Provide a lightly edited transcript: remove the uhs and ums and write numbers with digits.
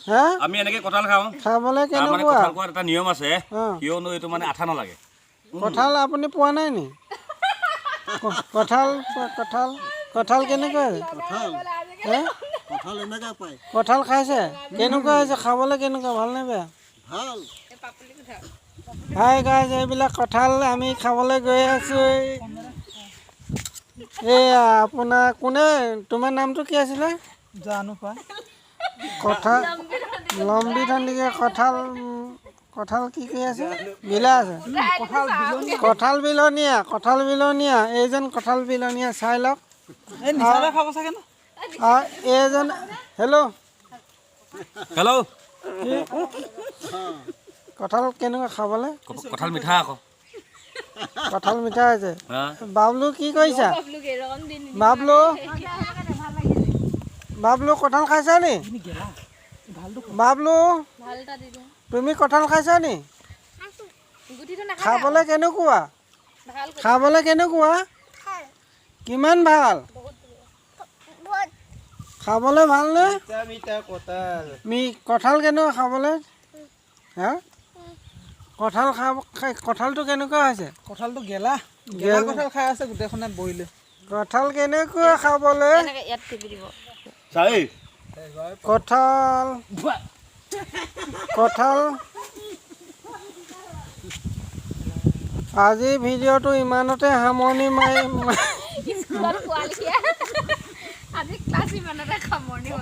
হা আমি এনেকে কঁঠাল খাওঁ খাবলৈ তাৰ মানে কেনেকুৱা কঁঠাল খোৱাৰ এটা নিয়ম আছে কিয়নো এইটো মানে আঠা নালাগে কঁঠাল আপুনি পোৱা নাই নি কঁঠাল কঁঠাল কঁঠাল কেনেকুৱা হে কঁঠাল এনেকৈ পায় কঁঠাল খাইছে কেনেকুৱা হৈছে খাবলৈ কেনেকুৱা ভাল নে বেয়া ভাল হাই গাইজ এইবিলাক কঁঠাল আমি খাবলৈ গৈ আছোঁ এয়া আপোনাৰ কোনে তোমাৰ নামটো কি আছিলে জানো পাই কঁঠাল লম্বিত সন্দিকৈ কঁঠাল কঁঠাল কি কৰি আছে বিলা আছে কঁঠাল বিলনীয়া এইজন কঁঠাল বিলনীয়া চাই লওক এই নিচালে খাব চাগে ন এইজন হেল্ল' হেল্ল' কঁঠাল কেনেকুৱা খাবলৈ কঁঠাল মিঠা আকৌ কঁঠাল মিঠা হৈছে হা বাবলু কি কৰিছা বাবলু বাবলু কঁঠাল খাইছা নি বাবলু তুমি কঁঠাল খাইছা নি খাবলৈ কেনেকুৱা খাবলৈ কেনেকুৱা কিমান ভাল খাবলৈ ভালনে কঁঠাল কেনেকুৱা খাবলৈ হা কঁঠাল কঁঠালটো কেনেকুৱা হৈছে কঁঠালটো গেলা গেলা কঁঠাল খাই আছে গোটেইখনে বহিলে কঁঠাল কেনেকুৱা খাবলৈ চাই কঁঠাল কঁঠাল আজি ভিডিঅ'টো ইমানতে সামৰণি মাৰি স্কুলত পোৱালি আজি ক্লাছ ইমানতে সামৰণি